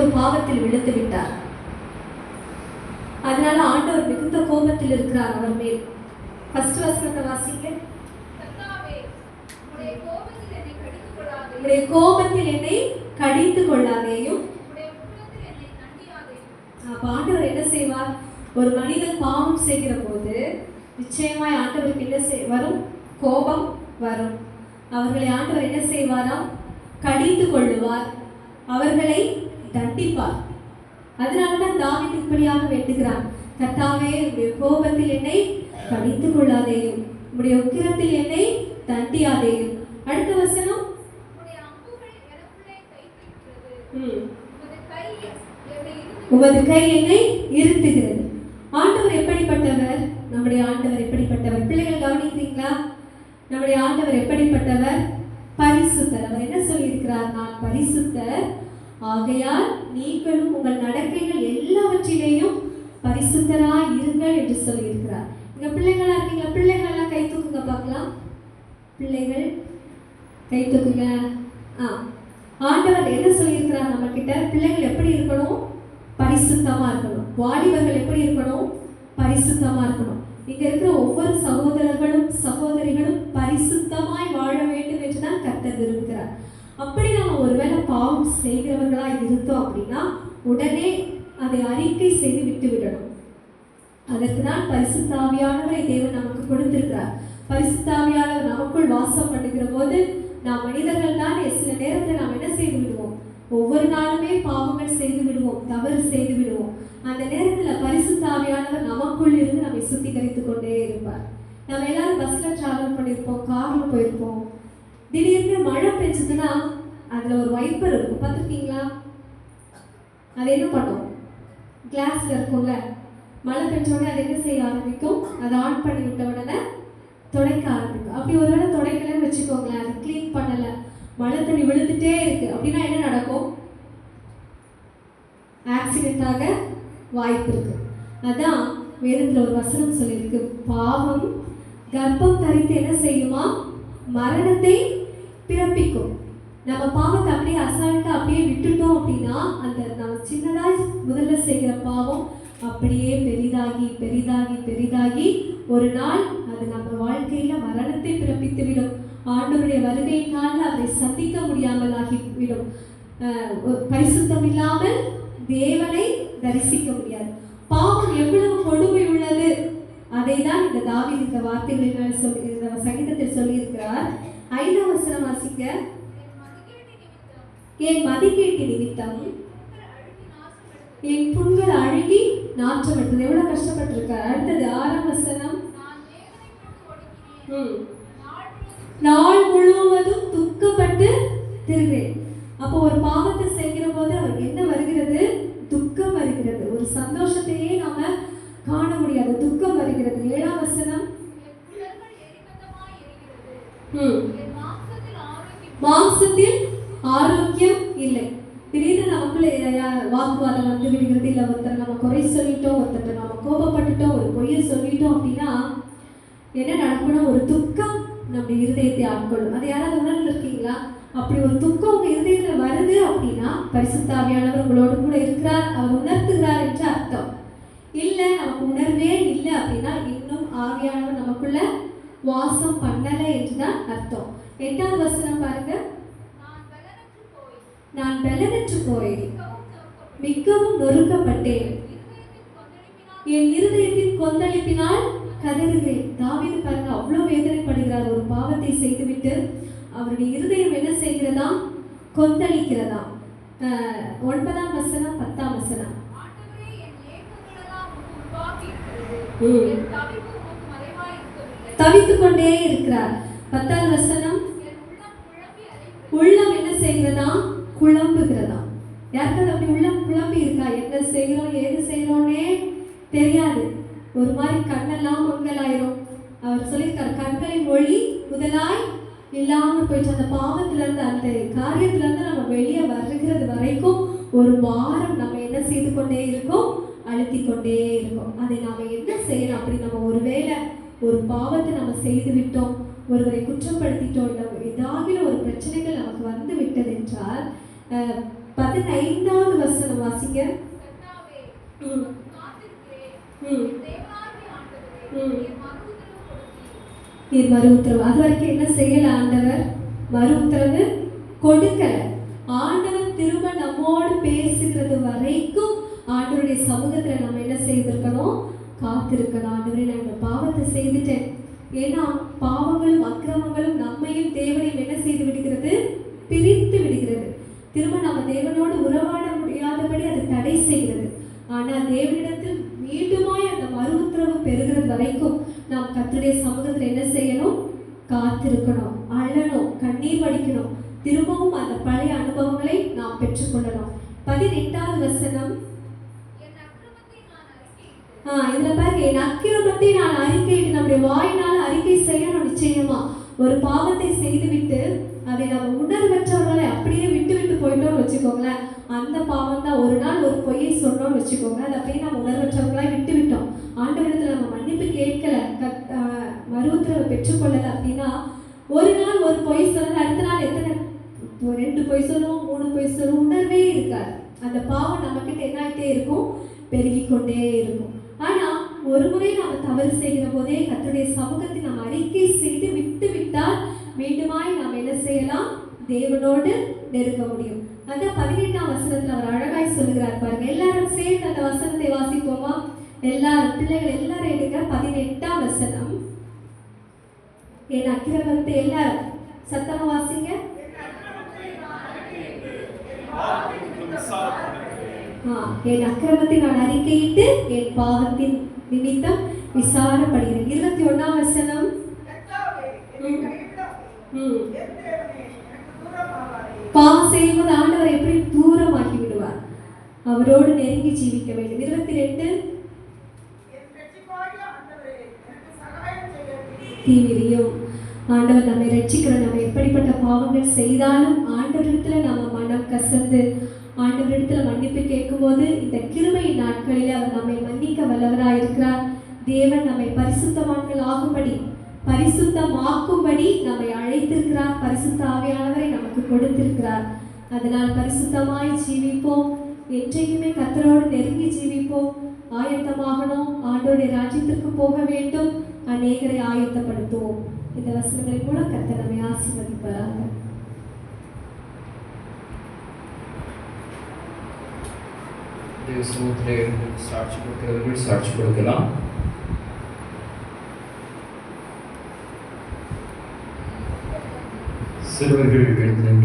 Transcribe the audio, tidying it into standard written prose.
ஒரு பாவத்தில் விழுந்து விட்டார். அதனால ஆண்டவர் மிகுந்த கோபத்தில் இருக்கிறார் அவர் மேல். ஃபர்ஸ்ட் வசனத்தை வாசிங்க. உம்முடைய கோபத்தில் என்னை கடிந்து கொள்ளாதேயும். அப்ப ஆண்டவர் என்ன செய்வார்? ஒரு மனிதன் பாவம் செய்கிற போது நிச்சயமாய் ஆண்டவருக்கு என்ன வரும்? கோபம் வரும். அவர்களை ஆண்டவர் என்ன செய்வாராம்? கடிந்து கொள்ளுவார், அவர்களை தண்டிப்பார். அதனால்தான் தாவீது இப்படியாக வேண்டுகிறான், கர்த்தாவே உம்முடைய கோபத்தில் என்னை கடிந்து கொள்ளாதேயும், உம்முடைய உக்கிரத்தில் என்னை தண்டியாதேயும். அடுத்த வசனம், உமது கை என்னை இருத்துகிறது. ஆண்டவர் எப்படிப்பட்டவர்? நம்முடைய ஆண்டவர் எப்படிப்பட்டவர்? பிள்ளைகள் கவனிக்கிறீங்களா? நம்முடைய ஆண்டவர் எப்படிப்பட்டவர்? பரிசுத்தர். அவர் என்ன சொல்லியிருக்கிறார்? நான் பரிசுத்தர், ஆகையால் நீங்களும் உங்கள் நடக்கைகள் எல்லாவற்றிலேயும் பரிசுத்தராய் இருங்கள் என்று சொல்லியிருக்கிறார். இங்க பிள்ளைகளா இருக்கீங்களா? பிள்ளைகள் எல்லாம் கை தூக்குங்க பார்க்கலாம். பிள்ளைகள் கை தூக்குங்க. ஆண்டவர் என்ன சொல்லியிருக்கிறார் நம்ம கிட்ட? பிள்ளைகள் எப்படி இருக்கணும்? பரிசுத்தமா இருக்கணும். வாலிபர்கள் எப்படி இருக்கணும்? பரிசுத்தமா இருக்கணும். இங்க இருக்கிற ஒவ்வொரு சகோதரர்களும் சகோதரிகளும் பரிசுத்தமாய் வாழ வேண்டும் என்றுதான் கர்த்தர் விரும்புகிறார். அப்படி நம்ம ஒருவேளை பாவம் செய்கிறவர்களா இருந்தோம் அப்படின்னா உடனே அதை அறிக்கை செய்து விட்டு விடணும். அதற்கு தான் பரிசுத்த ஆவியானவரை தேவன் நமக்கு கொடுத்திருக்கிறார். பரிசுத்த ஆவியானவர் நமக்குள் வாசம் பண்ணுகிற போது நாம் மனிதர்கள் தான் சில நேரத்தில் நாம் என்ன செய்து விடுவோம்? ஒவ்வொரு நாளுமே பாவங்கள் செய்து விடுவோம், தவறு செய்து விடுவோம். அந்த நேரத்தில் பரிசுத்த ஆவியானவர் நமக்குள் இருந்து நம்மை சுத்திகரித்துக் கொண்டே இருப்பார். நம்ம எல்லாரும் பஸ்ல டிராவல் பண்ணியிருப்போம், கார்ல போயிருப்போம். திடீர்னு மழை பெஞ்சதுன்னா அதுல ஒரு வைப்பர் இருக்கும், பார்த்துருக்கீங்களா? அது என்ன பண்ணும்? கிளாஸ்ல இருக்கும்ல, மழை பெஞ்ச உடனே அது என்ன செய்ய ஆரம்பிக்கும்? அதை ஆன் பண்ணி விட்ட உடனே துடைக்க ஆரம்பிக்கும். அப்படி ஒருவேளை துடைக்கலன்னு வச்சுக்கோங்களேன், அது கிளீன் பண்ணல, மழை தண்ணி விழுந்துட்டே இருக்கு அப்படின்னா என்ன நடக்கும்? ஆக்சிடென்ட் ஆக வாய்ப்பு இருக்கு. அதான் வேதத்துல ஒரு வசனம் சொல்லியிருக்கு, பாவம் கர்ப்பம் தரித்து என்ன செய்யுமா? மரணத்தை பிறப்பிக்கும். நம்ம பாவத்தை அப்படியே அசால்ட்டா அப்படியே விட்டுட்டோம் அப்படின்னா அந்த நம்ம சின்னதாய் முதல்ல செய்கிற பாவம் அப்படியே பெரிதாகி பெரிதாகி பெரிதாகி ஒரு நாள் அது நம்ம வாழ்க்கையில மரணத்தை பிறப்பித்து விடும். ஆண்டவருடைய வருகையினால் அதை சந்திக்க முடியாமல் ஆகிவிடும். பரிசுத்தம் இல்லாமல் தேவனை தரிசிக்க முடியாது. பாவம் எவ்வளவு கொடுமை உள்ளது, அதை தான் இந்த தாவீது இந்த வார்த்தைகளில் சொல்லி இந்த சங்கீதத்தில் சொல்லியிருக்கிறார். 5ஆம் வசனம் வாசிக்க. என் மதிக்கேட்டு நிமித்தம் என் புண்கள் அழுகி நாற்றம் எடுத்தது. எவ்வளவு கஷ்டப்பட்டிருக்கார். அடுத்தது 6ஆம் வசனம், நாள் முழுவதும் துக்கப்பட்டு திருகிறேன். அப்போ ஒரு பாவத்தை செய்கிற போது அவருக்கு என்ன வருகிறது? துக்கம் வருகிறது. ஒரு சந்தோஷத்தையே நாம காண முடியாது, துக்கம் வருகிறது. 7ஆம் வசனம், மாம்சத்தில் ஆரோக்கியம் இல்லை. திடீர்னு நமக்குள்ள வாக்குவாதம் வந்து விடுகிறது. இல்லை ஒருத்தர் நம்ம குறை சொல்லிட்டோம், ஒருத்தர் நம்ம கோபப்பட்டுட்டோம், ஒரு பொய்யை சொல்லிட்டோம் அப்படின்னா என்ன நடக்கணும்? ஒரு துக்கம் நம்ம இருதயத்தை ஆட்கொள்ளும். அதை யாராவது உணர்ந்திருக்கீங்களா? அப்படி ஒரு துக்கம் உங்க இருதயத்துல வருது அப்படின்னா பரிசுத்த ஆவியானவர் உங்களோடு கூட இருக்கிறார், அவர் உணர்த்துகிறார் என்று அர்த்தம். இல்லை நமக்கு உணர்வே இல்லை அப்படின்னா இன்னும் ஆவியானவர் நமக்குள்ள வாசம் பண்ணல என்றுதான் அர்த்தம். 8ஆம் வசனம் பாருங்க. நான் பலனற்று போய் மிகவும் நொறுக்கப்பட்டேன், என் இருதயத்தின் கொந்தளிப்பினால் கதறுகிறேன். தாவீது பாருங்க அவ்வளவு வேதனைப்படுகிறார். ஒரு பாவத்தை செய்துவிட்டு அவருடைய இருதயம் என்ன செய்கிறதா? கொந்தளிக்கிறதா. 9ஆம் வசனம் 10ஆம் வசனம், தவித்துக் கொண்டே இருக்கிறார். 10ஆம் வசனம், உள்ளம் என்ன செய்கிறதா? குழம்புகிறதா. யாருக்காவது அப்படி உள்ளம் குழம்பி இருக்கா? என்ன செய்கிறோம் ஏது செய்கிறோன்னே தெரியாது. ஒரு மாதிரி கண்ணெல்லாம் மங்கலாயிரும். அவர் சொல்லியிருக்கார், கண்களின் ஒளி முதலாய் இல்லாமல் போயிட்டு அந்த பாவத்திலிருந்து அந்த காரியத்திலிருந்து நம்ம வெளியே வருகிறது வரைக்கும் ஒரு வாரம் நம்ம என்ன செய்து கொண்டே இருக்கோம்? அழுத்தி கொண்டே இருக்கோம். அதை நாம என்ன செய்யணும்? அப்படி நம்ம ஒருவேளை ஒரு பாவத்தை நம்ம செய்து விட்டோம், ஒருவரை குற்றப்படுத்திட்டோம், இல்லை ஏதாவது ஒரு பிரச்சனைகள் நமக்கு வந்து விட்டது என்றால் 15வது வசனம் வாசிங்க. ம். ம். நீர் மறு உத்தரவு. அது வரைக்கும் என்ன செய்யல ஆண்டவர்? மறு உத்தரவு கொடுக்கல. ஆண்டவர் திரும்ப நம்மோடு பேசுகிறது வரைக்கும் ஆண்டவருடைய சமூகத்துல நம்ம என்ன செய்திருக்கணும்? காத்திருக்கணும். ஆண்டவரே, நான் இந்த பாவத்தை செய்துட்டேன். ஏன்னா பாவங்களும் அக்கிரமங்களும் நம்மையும் தேவனையும் என்ன செய்து விடுகிறது? பிரித்து விடுகிறது. திரும்ப நம்ம தேவனோடு உறவாட முடியாதபடி அது தடை செய்கிறது. ஆனால் தேவனிடத்தில் மீண்டுமாய் அந்த மறு உத்தரவு பெறுகிறது வரைக்கும் நாம் கர்த்தருடைய சமூகத்தில் என்ன செய்யணும்? காத்திருக்கணும், அழணும், கண்ணீர் வடிக்கணும். திரும்பவும் அந்த பழைய அனுபவங்களை நாம் பெற்றுக்கொள்ளணும். 18வது வசனம். இதுல பாருங்க, என் அக்கிரமத்தை நான் அறிக்கையிட்டு, நம்முடைய வாயினால் அறிக்கை செய்யணும். நிச்சயமா ஒரு பாவத்தை செய்துவிட்டு அதை நம்ம உணர்வற்றவர்களை அப்படியே விட்டு விட்டு போயிட்டோம்னு வச்சுக்கோங்களேன், அந்த பாவம் தான். ஒரு நாள் ஒரு பொய்யை சொன்னோம்னு வச்சுக்கோங்க, அதை அப்படியே நம்ம உணர்வற்றவர்களாய் விட்டு விட்டோம். ஆண்டவரிடத்துல நம்ம மன்னிப்பு கேட்கல, மறு உத்தரவை பெற்றுக்கொள்ளல அப்படின்னா, ஒரு நாள் ஒரு பொய் சொன்னது அடுத்த நாள் எத்தனை 2 பொய் சொல்லுவோம், 3 பொய் சொல்லுவோம், உணர்வே இருக்காது. அந்த பாவம் நம்ம கிட்ட என்ன ஆகிட்டே இருக்கும்? பெருகிக்கொண்டே இருக்கும். ஆனா ஒரு முறை நம்ம தவறு செய்கிற போதே கர்த்தருடைய சமூகத்தை நம்ம அறிக்கை செய்து விட்டு விட்டால் மீண்டுமாய் நாம் என்ன செய்யலாம்? தேவனோடு நெருங்க முடியும். அதான் 18ஆம் வசனத்துல அவர் அழகாய் சொல்லுகிறார் பாருங்க. எல்லாரும் சேர்ந்து அந்த வசனத்தை வாசிப்போமா? எல்லாரும், பிள்ளைகள் எல்லாரும் எடுங்க. 18ஆம் வசனம். என் அக்கிரமத்தை எல்லாரும் சத்தமா வாசிங்க. என் அக்கிரமத்தை நான் அறிக்கையிட்டு என் பாவத்தின் நிமித்தம் விசாரப்படுகிறேன். 21ஆம் வசனம். பாவம் செய்வது ஆண்டவர் எப்படி தூரமாக்கி விடுவார்? அவரோடு நெருங்கி ஜீவிக்க வேண்டும். 22. தீவிரியும் ஆண்டவர் நம்மை ரட்சிக்கிறோம். நம்ம எப்படிப்பட்ட பாவங்கள் செய்தாலும் ஆண்டவரிடத்துல நம்ம மனம் கசந்து ஆண்டவரிடத்துல மன்னிப்பு கேட்கும்போது இந்த கிருபையின் நாட்களில் அவர் நம்மை மன்னிக்க வல்லவராயிருக்கிறார். தேவன் நம்மை பரிசுத்தவான்கள் ஆகும்படி, பரிசுத்தமாக்கும்படி நம்மை அழைத்திருக்கிறார். பரிசுத்த ஆவியானவரை நமக்கு கொடுத்திருக்கிறார். அதனால் பரிசுத்தமாய் ஜீவிப்போம். என்றைக்குமே கர்த்தரோடு நெருங்கி ஜீவிப்போம். ஆயத்தமாகணும், ஆண்டவருடைய ராஜ்யத்திற்கு போக வேண்டும், அநேகரை ஆயத்தப்படுத்துவோம். இந்த வசனங்களின் மூலம் கர்த்தர் நம்மை ஆசீர்வதிப்பாராக. சமூகத்திலே சாட்சி கொடுக்கிறவர்கள் சாட்சி கொடுக்கலாம். சிறுவர்கள் எழுந்து